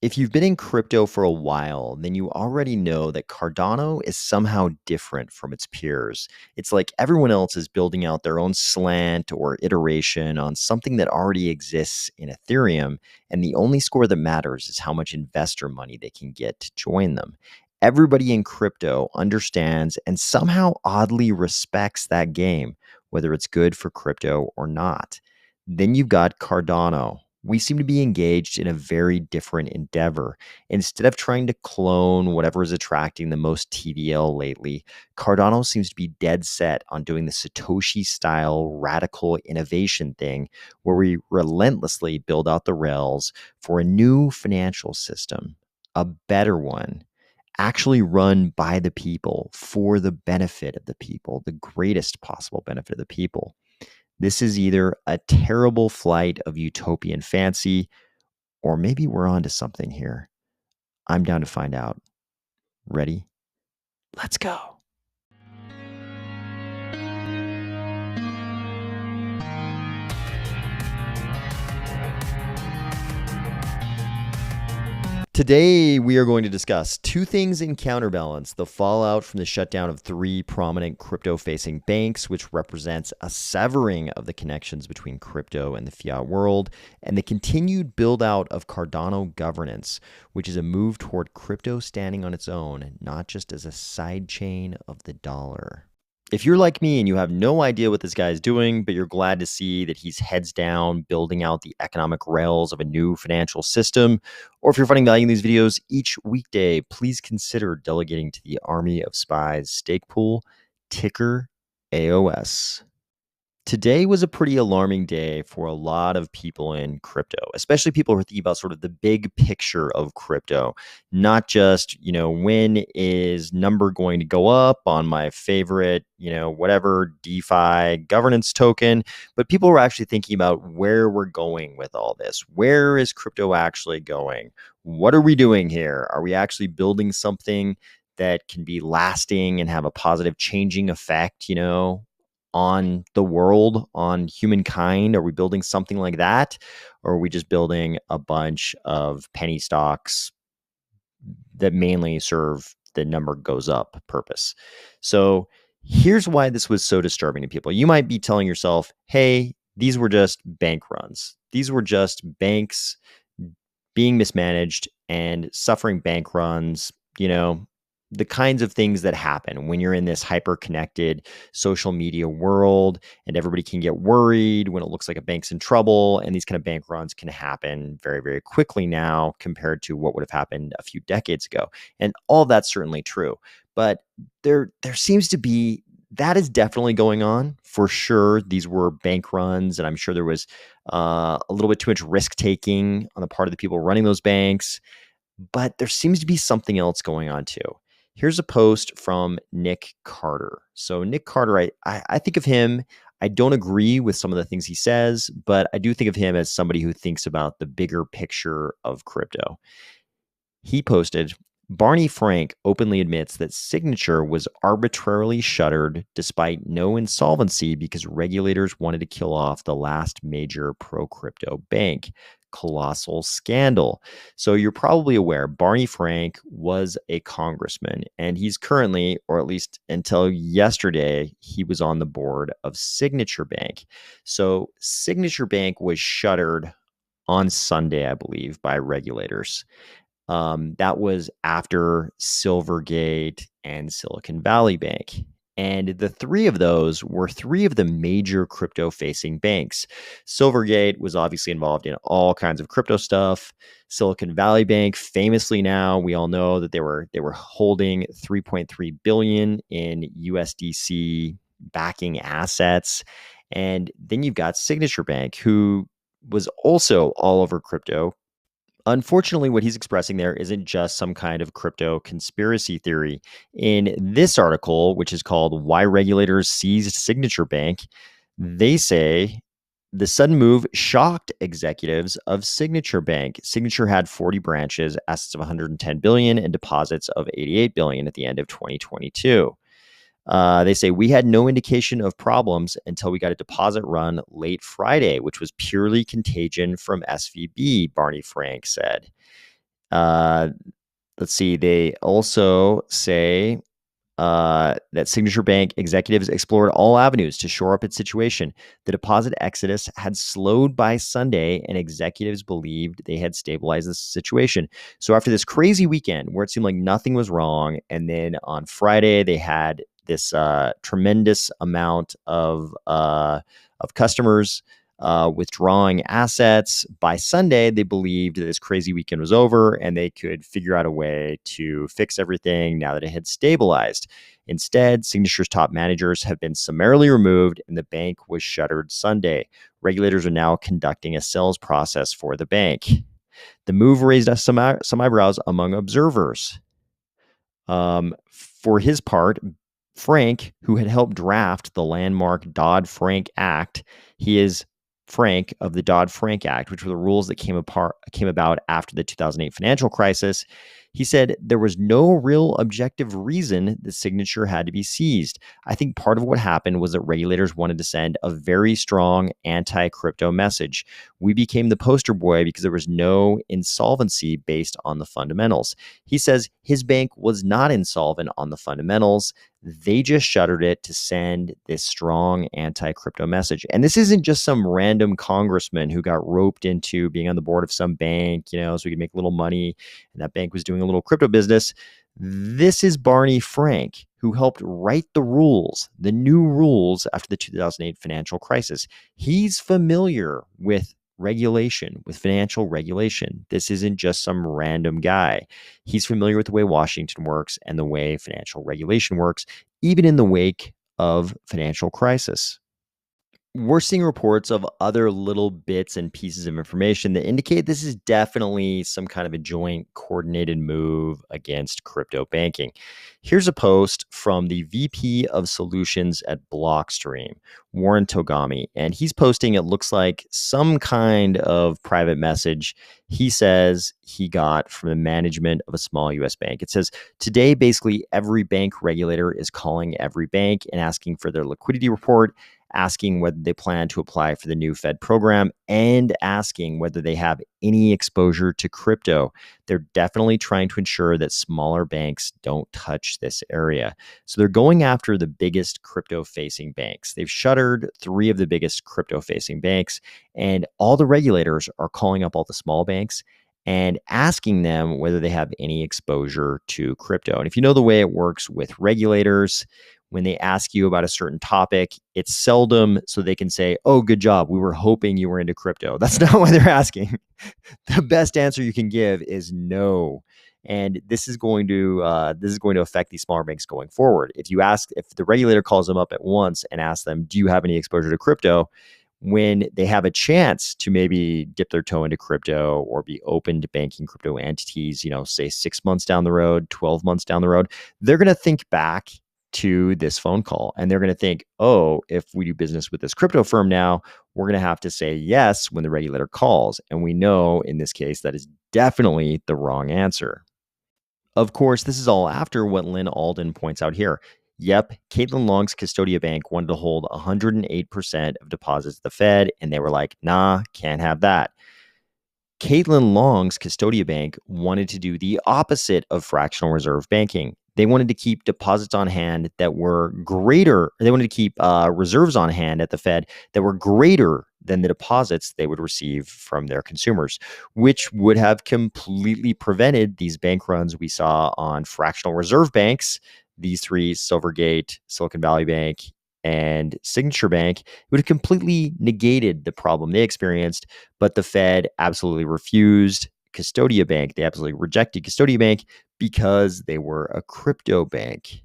If you've been in crypto for a while, then you already know that Cardano is somehow different from its peers. It's like everyone else is building out their own slant or iteration on something that already exists in Ethereum, and the only score that matters is how much investor money they can get to join them. Everybody in crypto understands and somehow oddly respects that game, whether it's good for crypto or not. Then you've got Cardano. We seem to be engaged in a very different endeavor. Instead of trying to clone whatever is attracting the most TVL lately, Cardano seems to be dead set on doing the Satoshi-style radical innovation thing where we relentlessly build out the rails for a new financial system, a better one, actually run by the people for the benefit of the people, the greatest possible benefit of the people. This is either a terrible flight of utopian fancy, or maybe we're onto something here. I'm down to find out. Ready? Let's go. Today, we are going to discuss two things in counterbalance: the fallout from the shutdown of three prominent crypto-facing banks, which represents a severing of the connections between crypto and the fiat world, and the continued build-out of Cardano governance, which is a move toward crypto standing on its own, not just as a sidechain of the dollar. If you're like me and you have no idea what this guy is doing, but you're glad to see that he's heads down building out the economic rails of a new financial system, or if you're finding value in these videos each weekday, please consider delegating to the Army of Spies stake pool, ticker AOS. Today was a pretty alarming day for a lot of people in crypto, especially people who are thinking about sort of the big picture of crypto, not just, when is number going to go up on my favorite, whatever DeFi governance token, but people are actually thinking about where we're going with all this. Where is crypto actually going? What are we doing here? Are we actually building something that can be lasting and have a positive changing effect, on the world, on humankind? Are we building something like that? Or are we just building a bunch of penny stocks that mainly serve the number goes up purpose? So here's why this was so disturbing to people. You might be telling yourself, hey, these were just bank runs. These were just banks being mismanaged and suffering bank runs, the kinds of things that happen when you're in this hyper-connected social media world, and everybody can get worried when it looks like a bank's in trouble. And these kind of bank runs can happen very, very quickly now compared to what would have happened a few decades ago. And all that's certainly true. But there seems to be, that is definitely going on for sure. These were bank runs, and I'm sure there was a little bit too much risk taking on the part of the people running those banks. But there seems to be something else going on too. Here's a post from Nick Carter. So Nick Carter, I think of him, I don't agree with some of the things he says, but I do think of him as somebody who thinks about the bigger picture of crypto. He posted, Barney Frank openly admits that Signature was arbitrarily shuttered despite no insolvency because regulators wanted to kill off the last major pro-crypto bank. Colossal scandal. So you're probably aware Barney Frank was a congressman, and he's currently, or at least until yesterday, he was on the board of Signature Bank. So Signature Bank was shuttered on Sunday, I believe, by regulators. That was after Silvergate and Silicon Valley Bank. And the three of those were three of the major crypto-facing banks. Silvergate was obviously involved in all kinds of crypto stuff. Silicon Valley Bank, famously now, we all know that they were holding 3.3 billion in USDC backing assets. And then you've got Signature Bank, who was also all over crypto. Unfortunately, what he's expressing there isn't just some kind of crypto conspiracy theory. In this article, which is called Why Regulators Seized Signature Bank, they say the sudden move shocked executives of Signature Bank. Signature had 40 branches, assets of 110 billion, and deposits of 88 billion at the end of 2022. They say we had no indication of problems until we got a deposit run late Friday, which was purely contagion from SVB, Barney Frank said. Let's see. They also say that Signature Bank executives explored all avenues to shore up its situation. The deposit exodus had slowed by Sunday, and executives believed they had stabilized the situation. So after this crazy weekend where it seemed like nothing was wrong, and then on Friday they had this tremendous amount of customers withdrawing assets. By Sunday, they believed that this crazy weekend was over and they could figure out a way to fix everything now that it had stabilized. Instead, Signature's top managers have been summarily removed and the bank was shuttered Sunday. Regulators are now conducting a sales process for the bank. The move raised some eyebrows among observers. For his part, Frank, who had helped draft the landmark Dodd-Frank Act, he is Frank of the Dodd-Frank Act, which were the rules that came about after the 2008 financial crisis. He said there was no real objective reason the signature had to be seized. I think part of what happened was that regulators wanted to send a very strong anti-crypto message. We became the poster boy because there was no insolvency based on the fundamentals. He says his bank was not insolvent on the fundamentals. They just shuttered it to send this strong anti-crypto message. And this isn't just some random congressman who got roped into being on the board of some bank, so he could make a little money, and that bank was doing a little crypto business. This is Barney Frank, who helped write the rules, the new rules after the 2008 financial crisis. He's familiar with regulation, with financial regulation. This isn't just some random guy. He's familiar with the way Washington works and the way financial regulation works, even in the wake of financial crisis. We're seeing reports of other little bits and pieces of information that indicate this is definitely some kind of a joint coordinated move against crypto banking. Here's a post from the VP of Solutions at Blockstream, Warren Togami, and he's posting, it looks like, some kind of private message he says he got from the management of a small US bank. It says, today, basically every bank regulator is calling every bank and asking for their liquidity report, asking whether they plan to apply for the new Fed program, and asking whether they have any exposure to crypto. They're definitely trying to ensure that smaller banks don't touch this area. So they're going after the biggest crypto-facing banks. They've shuttered 3 of the biggest crypto-facing banks, and all the regulators are calling up all the small banks and asking them whether they have any exposure to crypto. And if you know the way it works with regulators, when they ask you about a certain topic, it's seldom so they can say, oh, good job, we were hoping you were into crypto. That's not why they're asking. The best answer you can give is no. And this is going to affect these smaller banks going forward. If the regulator calls them up at once and asks them, do you have any exposure to crypto? When they have a chance to maybe dip their toe into crypto or be open to banking crypto entities, say 6 months down the road, 12 months down the road, they're going to think back to this phone call and they're going to think, oh, if we do business with this crypto firm now, we're going to have to say yes when the regulator calls. And we know in this case that is definitely the wrong answer. Of course, this is all after what Lynn Alden points out here. Yep, Caitlin Long's Custodia Bank wanted to hold 108% of deposits at the Fed, and they were like, nah, can't have that. Caitlin Long's Custodia Bank wanted to do the opposite of fractional reserve banking. They wanted to keep deposits on hand that were greater. They wanted to keep reserves on hand at the Fed that were greater than the deposits they would receive from their consumers, which would have completely prevented these bank runs we saw on fractional reserve banks, these 3, Silvergate, Silicon Valley Bank, and Signature Bank. It would have completely negated the problem they experienced, but the Fed absolutely refused Custodia Bank. They absolutely rejected Custodia Bank because they were a crypto bank.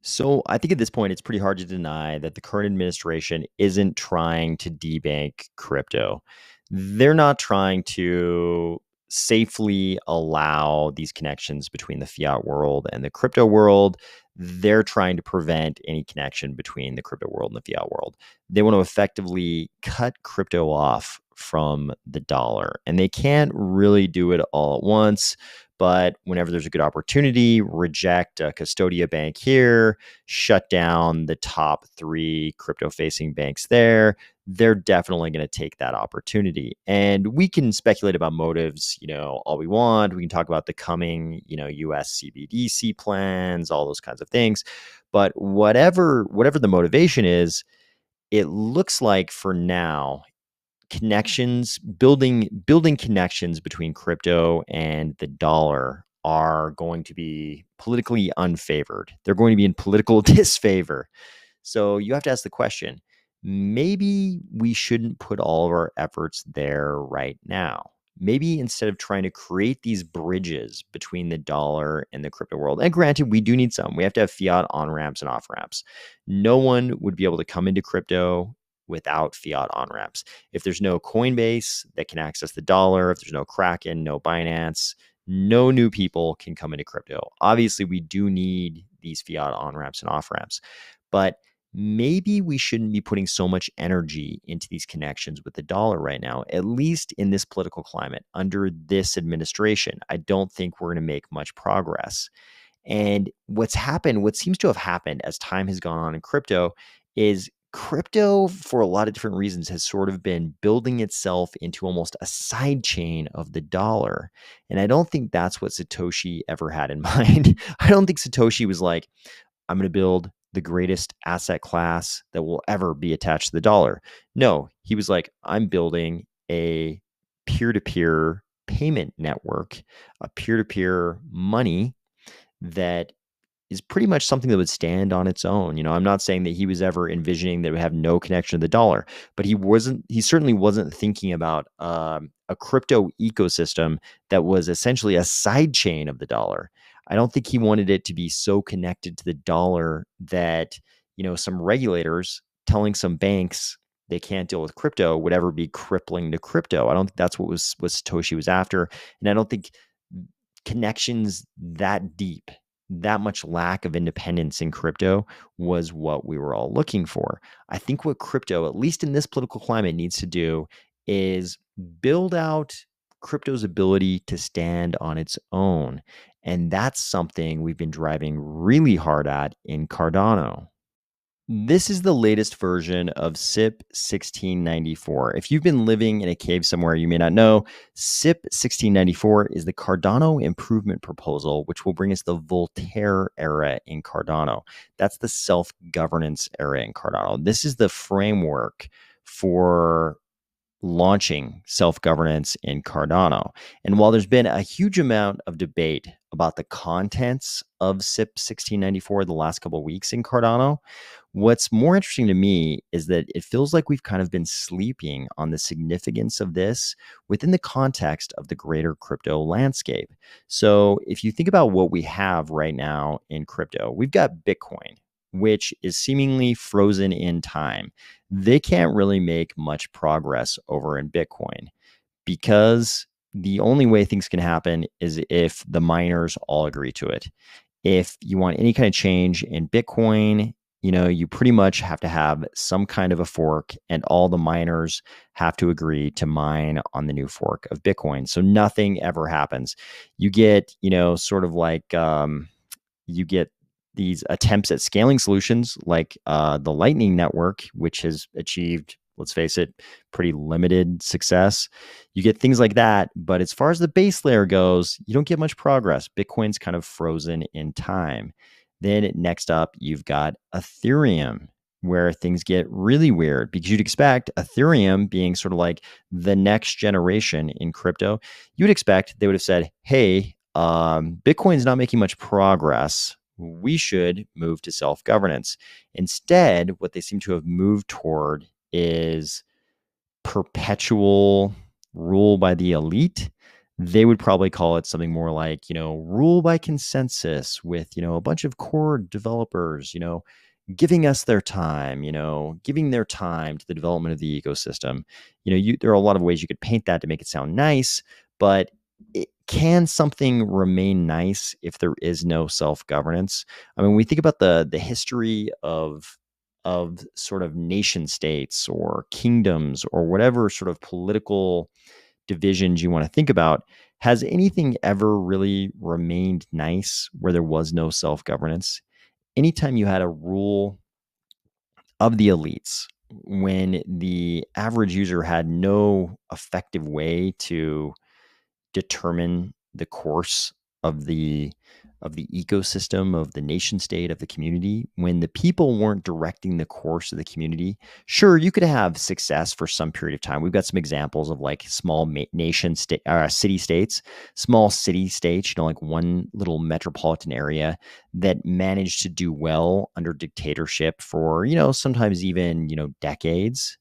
So I think at this point, it's pretty hard to deny that the current administration isn't trying to debank crypto. They're not trying to safely allow these connections between the fiat world and the crypto world. They're trying to prevent any connection between the crypto world and the fiat world. They want to effectively cut crypto off from the dollar, and they can't really do it all at once, but whenever there's a good opportunity, reject a Custodia bank here, shut down the top 3 crypto-facing banks there. They're definitely going to take that opportunity. And we can speculate about motives, all we want. We can talk about the coming, US CBDC plans, all those kinds of things. But whatever the motivation is, it looks like for now, building connections between crypto and the dollar are going to be politically unfavored. They're going to be in political disfavor. So you have to ask the question, maybe we shouldn't put all of our efforts there right now. Maybe instead of trying to create these bridges between the dollar and the crypto world, and granted, we do need some. We have to have fiat on ramps and off ramps. No one would be able to come into crypto without fiat on ramps. If there's no Coinbase that can access the dollar, if there's no Kraken, no Binance, no new people can come into crypto. Obviously, we do need these fiat on ramps and off ramps, but maybe we shouldn't be putting so much energy into these connections with the dollar right now, at least in this political climate under this administration. I don't think we're going to make much progress. And what seems to have happened as time has gone on in crypto is crypto, for a lot of different reasons, has sort of been building itself into almost a side chain of the dollar. And I don't think that's what Satoshi ever had in mind. I don't think Satoshi was like, I'm going to build the greatest asset class that will ever be attached to the dollar. No, he was like, I'm building a peer-to-peer payment network, a peer-to-peer money that is pretty much something that would stand on its own. I'm not saying that he was ever envisioning that it would have no connection to the dollar, but he certainly wasn't thinking about a crypto ecosystem that was essentially a side chain of the dollar. I don't think he wanted it to be so connected to the dollar that, some regulators telling some banks they can't deal with crypto would ever be crippling to crypto. I don't think that's what Satoshi was after. And I don't think connections that deep, that much lack of independence in crypto was what we were all looking for. I think what crypto, at least in this political climate, needs to do is build out crypto's ability to stand on its own. And that's something we've been driving really hard at in Cardano. This is the latest version of SIP 1694. If you've been living in a cave somewhere you may not know, SIP 1694 is the Cardano improvement proposal, which will bring us the Voltaire era in Cardano. That's the self-governance era in Cardano. This is the framework for launching self-governance in Cardano. And while there's been a huge amount of debate about the contents of SIP 1694 the last couple of weeks in Cardano, what's more interesting to me is that it feels like we've kind of been sleeping on the significance of this within the context of the greater crypto landscape. So if you think about what we have right now in crypto, we've got Bitcoin, which is seemingly frozen in time. They can't really make much progress over in Bitcoin because the only way things can happen is if the miners all agree to it. If you want any kind of change in Bitcoin, you pretty much have to have some kind of a fork, and all the miners have to agree to mine on the new fork of Bitcoin. So nothing ever happens. You get, sort of like you get these attempts at scaling solutions like the Lightning Network, which has achieved, let's face it, pretty limited success. You get things like that. But as far as the base layer goes, you don't get much progress. Bitcoin's kind of frozen in time. Then next up, you've got Ethereum, where things get really weird because you'd expect Ethereum being sort of like the next generation in crypto. You would expect they would have said, hey, Bitcoin's not making much progress. We should move to self-governance. Instead, what they seem to have moved toward is perpetual rule by the elite. They would probably call it something more like, rule by consensus with, a bunch of core developers, giving us their time, giving their time to the development of the ecosystem. There are a lot of ways you could paint that to make it sound nice, but can something remain nice if there is no self-governance? I mean, we think about the history of sort of nation states or kingdoms or whatever sort of political divisions you want to think about Has anything ever really remained nice where there was no self-governance? Anytime you had a rule of the elites, when the average user had no effective way to determine the course of the ecosystem, of the nation state, of the community, when the people weren't directing the course of the community. Sure, you could have success for some period of time. We've got some examples of like small nation state city states, small city states, like one little metropolitan area that managed to do well under dictatorship for, sometimes even, decades,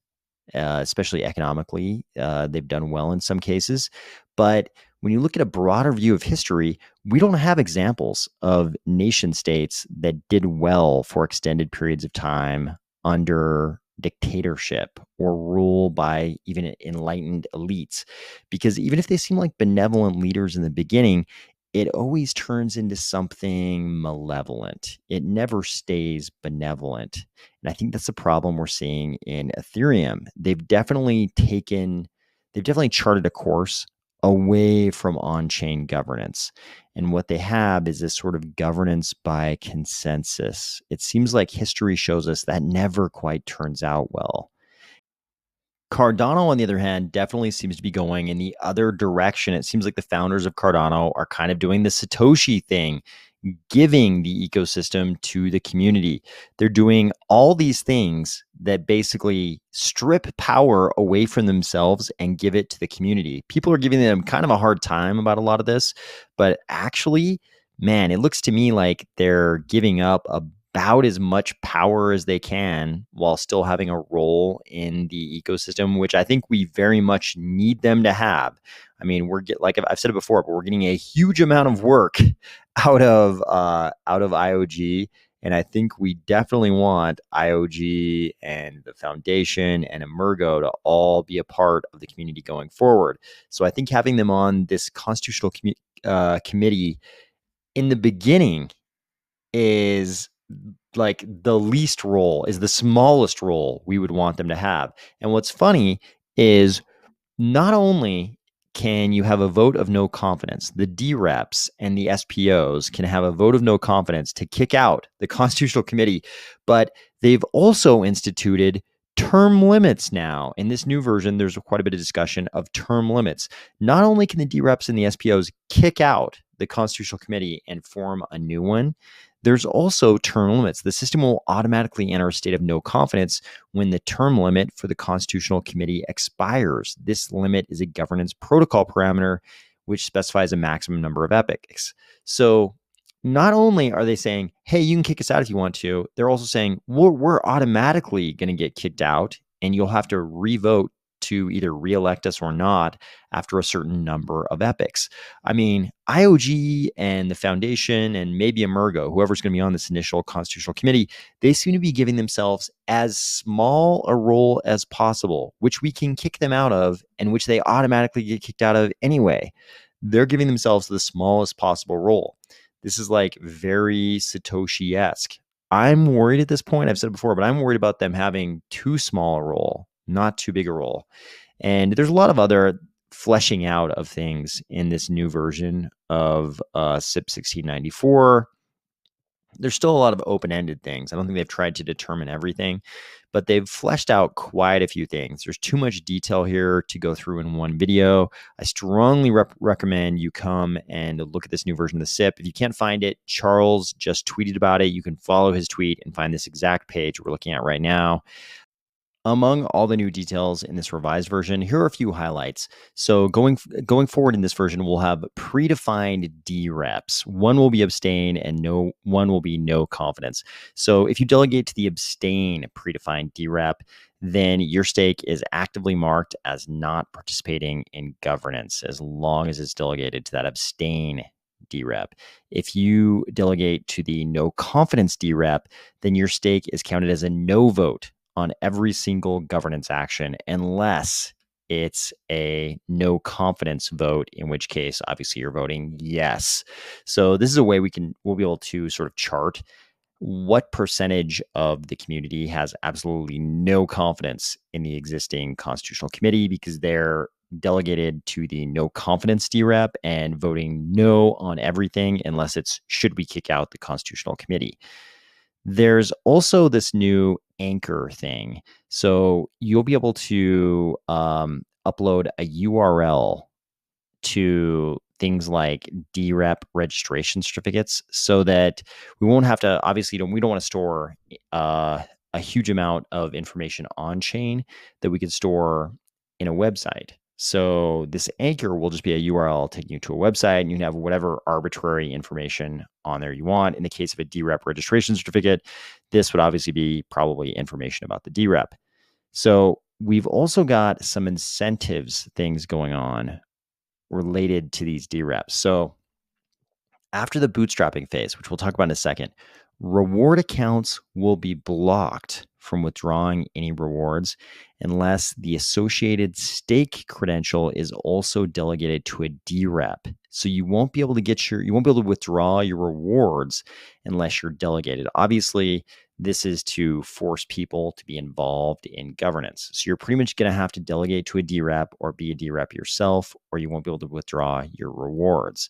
especially economically. They've done well in some cases. But when you look at a broader view of history, we don't have examples of nation states that did well for extended periods of time under dictatorship or rule by even enlightened elites. Because even if they seem like benevolent leaders in the beginning, it always turns into something malevolent. It never stays benevolent. And I think that's the problem we're seeing in Ethereum. They've definitely charted a course away from on-chain governance. And what they have is this sort of governance by consensus. It seems like history shows us that never quite turns out well. Cardano, on the other hand, definitely seems to be going in the other direction. It seems like the founders of Cardano are kind of doing the Satoshi thing, giving the ecosystem to the community. They're doing all these things that basically strip power away from themselves and give it to the community. People are giving them kind of a hard time about a lot of this, but actually, man, it looks to me like they're giving up about as much power as they can while still having a role in the ecosystem, which I think we very much need them to have. I mean, like I've said it before, but we're getting a huge amount of work out of IOG, and I think we definitely want IOG and the foundation and Emergo to all be a part of the community going forward. So I think having them on this constitutional committee in the beginning is like the least role, is the smallest role we would want them to have. And what's funny is not only can you have a vote of no confidence, the DREPs and the SPOs can have a vote of no confidence to kick out the Constitutional Committee, but they've also instituted term limits now. In this new version, there's quite a bit of discussion of term limits. Not only can the DREPs and the SPOs kick out the Constitutional Committee and form a new one, there's also term limits. The system will automatically enter a state of no confidence when the term limit for the Constitutional Committee expires. This limit is a governance protocol parameter which specifies a maximum number of epochs. So not only are they saying, hey, you can kick us out if you want to, they're also saying, we're automatically going to get kicked out and you'll have to revote to either reelect us or not after a certain number of epochs. I mean, IOG and the foundation and maybe Emergo, whoever's going to be on this initial constitutional committee, they seem to be giving themselves as small a role as possible, which we can kick them out of and which they automatically get kicked out of anyway. They're giving themselves the smallest possible role. This is like very Satoshi-esque. I'm worried at this point, I've said it before, but I'm worried about them having too small a role, not too big a role. And there's a lot of other fleshing out of things in this new version of SIP 1694. There's still a lot of open-ended things. I don't think they've tried to determine everything, but they've fleshed out quite a few things. There's too much detail here to go through in one video. I strongly recommend you come and look at this new version of the SIP. If you can't find it, Charles just tweeted about it. You can follow his tweet and find this exact page we're looking at right now. Among all the new details in this revised version, here are a few highlights. So going forward in this version, we'll have predefined DREPs. One will be abstain and one will be no confidence. So if you delegate to the abstain predefined DREP, then your stake is actively marked as not participating in governance as long as it's delegated to that abstain DREP. If you delegate to the no confidence DREP, then your stake is counted as a no vote on every single governance action, unless it's a no confidence vote, in which case, obviously, you're voting yes. So this is a way we'll be able to sort of chart what percentage of the community has absolutely no confidence in the existing constitutional committee, because they're delegated to the no confidence DREP and voting no on everything unless it's should we kick out the Constitutional Committee. There's also this new anchor thing. So you'll be able to upload a URL to things like DREP registration certificates so that we won't have to, obviously, we don't want to store a huge amount of information on chain that we could store in a website. So this anchor will just be a URL taking you to a website, and you can have whatever arbitrary information on there you want. In the case of a DREP registration certificate, this would obviously be probably information about the DREP. So we've also got some incentives things going on related to these DREPs. So after the bootstrapping phase, which we'll talk about in a second, reward accounts will be blocked from withdrawing any rewards unless the associated stake credential is also delegated to a DREP. So you won't be able to withdraw your rewards unless you're delegated. Obviously, this is to force people to be involved in governance. So you're pretty much going to have to delegate to a DREP or be a DREP yourself, or you won't be able to withdraw your rewards.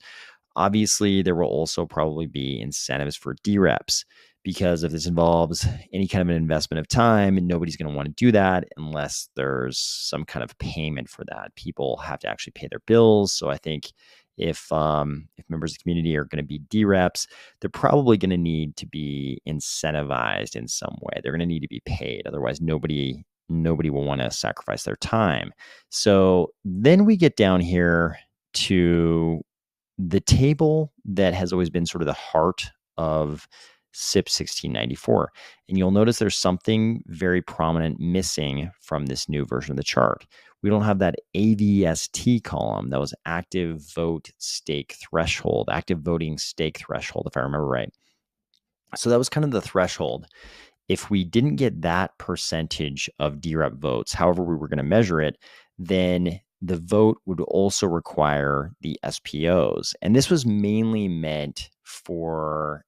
Obviously, there will also probably be incentives for DREPs, because if this involves any kind of an investment of time, nobody's going to want to do that unless there's some kind of payment for that. People have to actually pay their bills. So I think if members of the community are going to be DREPs, they're probably going to need to be incentivized in some way. They're going to need to be paid. Otherwise, nobody will want to sacrifice their time. So then we get down here to the table that has always been sort of the heart of SIP 1694. And you'll notice there's something very prominent missing from this new version of the chart. We don't have that AVST column. That was active voting stake threshold, if I remember right. So that was kind of the threshold. If we didn't get that percentage of DREP votes, however we were going to measure it, then the vote would also require the SPOs. And this was mainly meant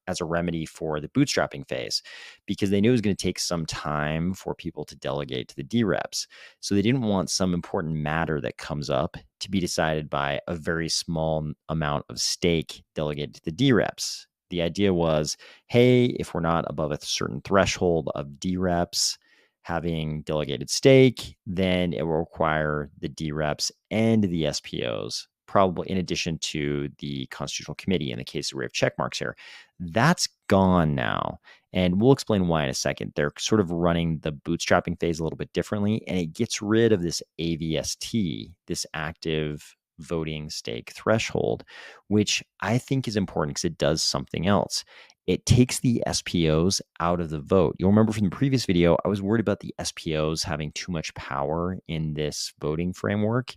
as a remedy for the bootstrapping phase, because they knew it was going to take some time for people to delegate to the DREPs. So they didn't want some important matter that comes up to be decided by a very small amount of stake delegated to the DREPs. The idea was, hey, if we're not above a certain threshold of DREPs having delegated stake, then it will require the DREPs and the SPOs, probably in addition to the Constitutional Committee in the case where we have check marks here. That's gone now. And we'll explain why in a second. They're sort of running the bootstrapping phase a little bit differently, and it gets rid of this AVST, this active voting stake threshold, which I think is important because it does something else. It takes the SPOs out of the vote. You'll remember from the previous video, I was worried about the SPOs having too much power in this voting framework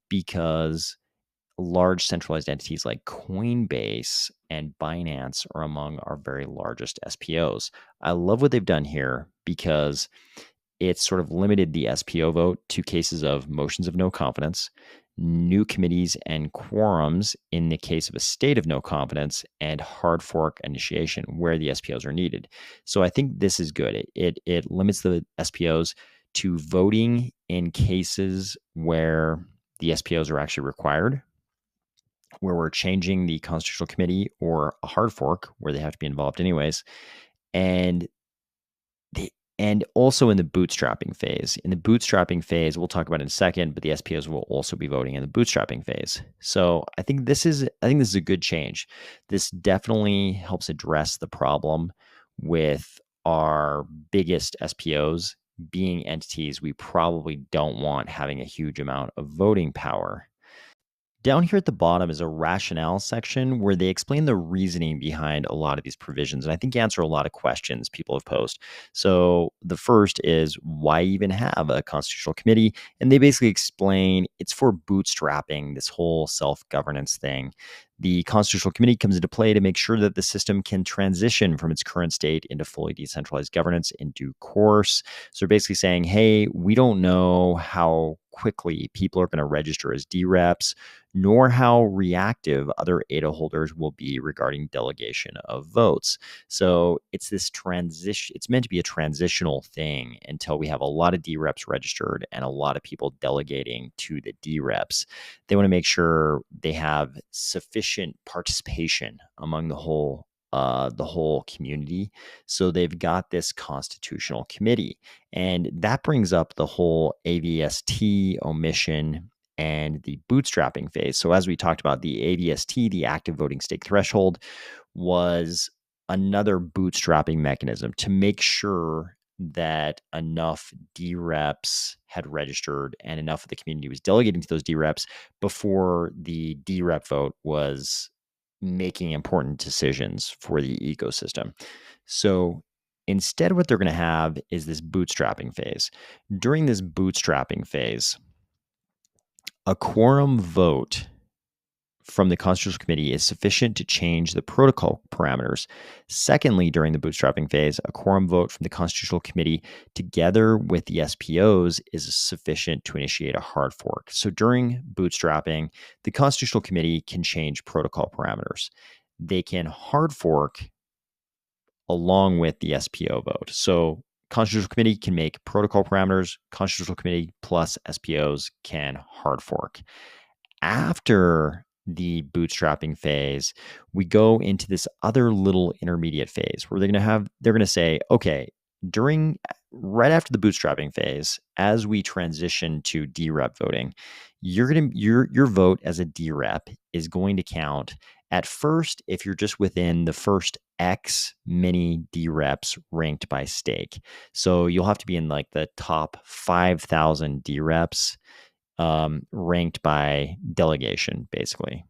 because large centralized entities like Coinbase and Binance are among our very largest SPOs. I love what they've done here because it's sort of limited the SPO vote to cases of motions of no confidence, new committees and quorums in the case of a state of no confidence, and hard fork initiation where the SPOs are needed. So I think this is good. It limits the SPOs to voting in cases where the SPOs are actually required, where we're changing the Constitutional Committee, or a hard fork where they have to be involved anyways. And also in the bootstrapping phase. In the bootstrapping phase, we'll talk about it in a second, but the SPOs will also be voting in the bootstrapping phase. So I think this is a good change. This definitely helps address the problem with our biggest SPOs being entities we probably don't want having a huge amount of voting power. Down here at the bottom is a rationale section where they explain the reasoning behind a lot of these provisions. And I think answer a lot of questions people have posed. So the first is, why even have a constitutional committee? And they basically explain it's for bootstrapping this whole self-governance thing. The Constitutional Committee comes into play to make sure that the system can transition from its current state into fully decentralized governance in due course. So they're basically saying, hey, we don't know how quickly people are going to register as DREPs, nor how reactive other ADA holders will be regarding delegation of votes. So it's this transition. It's meant to be a transitional thing until we have a lot of DREPs registered and a lot of people delegating to the DREPs. They want to make sure they have sufficient participation among the whole community. So they've got this constitutional committee, and that brings up the whole AVST omission and the bootstrapping phase. So as we talked about, the AVST, the active voting stake threshold, was another bootstrapping mechanism to make sure that enough DREPs had registered and enough of the community was delegating to those DREPs before the DREP vote was making important decisions for the ecosystem. So instead, what they're going to have is this bootstrapping phase. During this bootstrapping phase, a quorum vote from the Constitutional Committee is sufficient to change the protocol parameters. Secondly, during the bootstrapping phase, a quorum vote from the Constitutional Committee together with the SPOs is sufficient to initiate a hard fork. So during bootstrapping, the Constitutional Committee can change protocol parameters. They can hard fork along with the SPO vote. So Constitutional Committee can make protocol parameters, Constitutional Committee plus SPOs can hard fork. After the bootstrapping phase, we go into this other little intermediate phase where they're going to say, okay, right after the bootstrapping phase, as we transition to DREP voting, your vote as a DREP is going to count at first if you're just within the first X many DREPs ranked by stake. So you'll have to be in like the top 5,000 DREPs ranked by delegation, basically.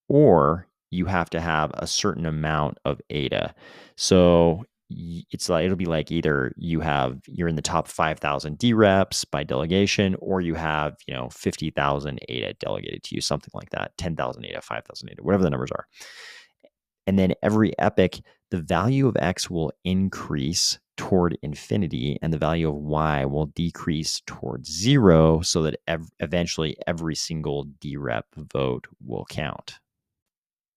Or you have to have a certain amount of ADA. So it'll be like either you're in the top 5,000 DREPs by delegation, or you have 50,000 ADA delegated to you, something like that, 10,000 ADA, 5,000 ADA, whatever the numbers are. And then every epoch, the value of X will increase toward infinity, and the value of Y will decrease towards 0, so that eventually every single DREP vote will count.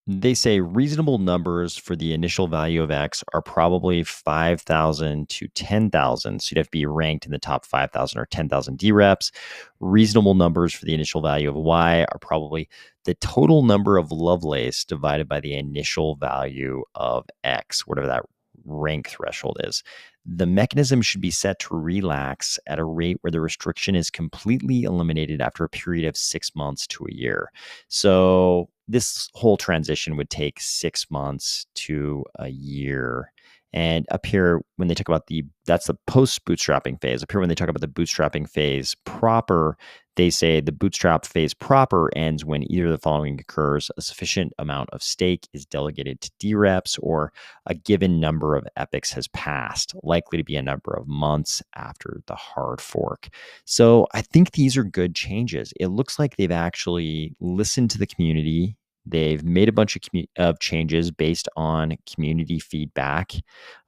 They say reasonable numbers for the initial value of X are probably 5,000 to 10,000. So you'd have to be ranked in the top 5,000 or 10,000 DREPs. Reasonable numbers for the initial value of Y are probably the total number of Lovelace divided by the initial value of X, whatever that rank threshold is. The mechanism should be set to relax at a rate where the restriction is completely eliminated after a period of 6 months to a year. So this whole transition would take 6 months to a year. And up here, when they talk about that's the post-bootstrapping phase. Up here, when they talk about the bootstrapping phase proper, they say the bootstrap phase proper ends when either of the following occurs: a sufficient amount of stake is delegated to DREPs, or a given number of epochs has passed, likely to be a number of months after the hard fork. So I think these are good changes. It looks like they've actually listened to the community. They've made a bunch of changes based on community feedback.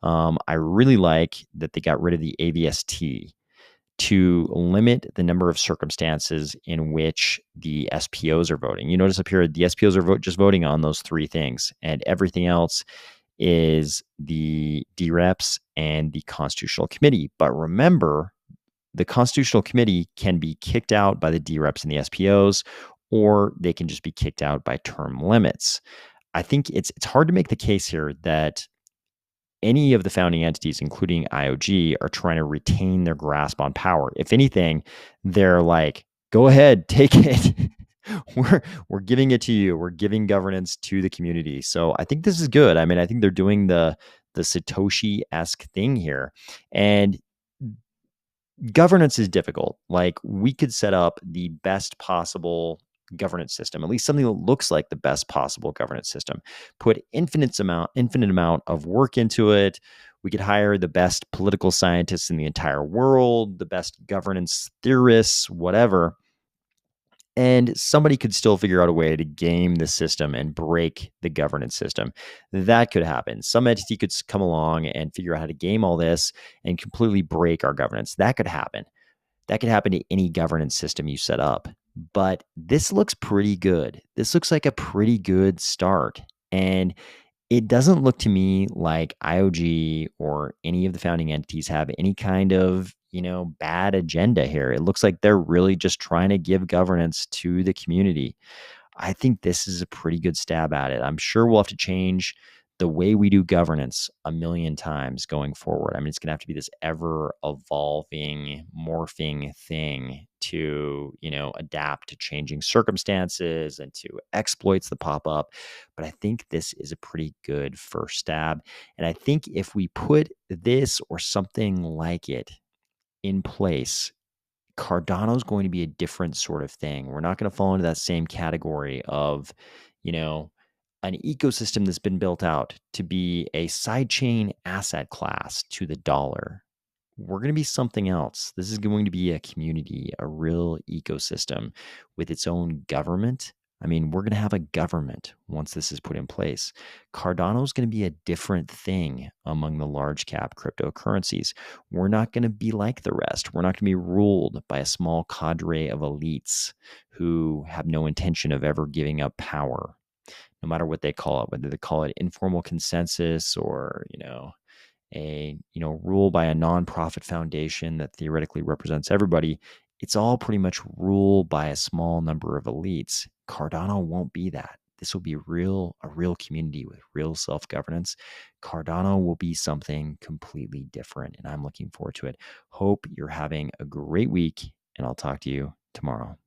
I really like that they got rid of the AVST to limit the number of circumstances in which the SPOs are voting. You notice up here, the SPOs are just voting on those 3 things, and everything else is the DREPs and the Constitutional Committee. But remember, the Constitutional Committee can be kicked out by the DREPs and the SPOs, or they can just be kicked out by term limits. I think it's hard to make the case here that any of the founding entities, including IOG, are trying to retain their grasp on power. If anything, they're like, go ahead, take it. We're giving it to you. We're giving governance to the community. So I think this is good. I mean, I think they're doing the Satoshi-esque thing here. And governance is difficult. Like, we could set up the best possible governance system, at least something that looks like the best possible governance system, put infinite amount of work into it. We could hire the best political scientists in the entire world, the best governance theorists, whatever. And somebody could still figure out a way to game the system and break the governance system. That could happen. Some entity could come along and figure out how to game all this and completely break our governance. That could happen. That could happen to any governance system you set up. But this looks pretty good. This looks like a pretty good start. And it doesn't look to me like IOG or any of the founding entities have any kind of, bad agenda here. It looks like they're really just trying to give governance to the community. I think this is a pretty good stab at it. I'm sure we'll have to change the way we do governance a million times going forward. I mean, it's going to have to be this ever evolving, morphing thing to, adapt to changing circumstances and to exploits that pop up. But I think this is a pretty good first stab. And I think if we put this or something like it in place, Cardano is going to be a different sort of thing. We're not going to fall into that same category of, an ecosystem that's been built out to be a sidechain asset class to the dollar. We're going to be something else. This is going to be a community, a real ecosystem with its own government. I mean, we're going to have a government once this is put in place. Cardano is going to be a different thing among the large cap cryptocurrencies. We're not going to be like the rest. We're not going to be ruled by a small cadre of elites who have no intention of ever giving up power, no matter what they call it, whether they call it informal consensus or, a rule by a nonprofit foundation that theoretically represents everybody. It's all pretty much ruled by a small number of elites. Cardano won't be that. This will be a real community with real self-governance. Cardano will be something completely different, and I'm looking forward to it. Hope you're having a great week, and I'll talk to you tomorrow.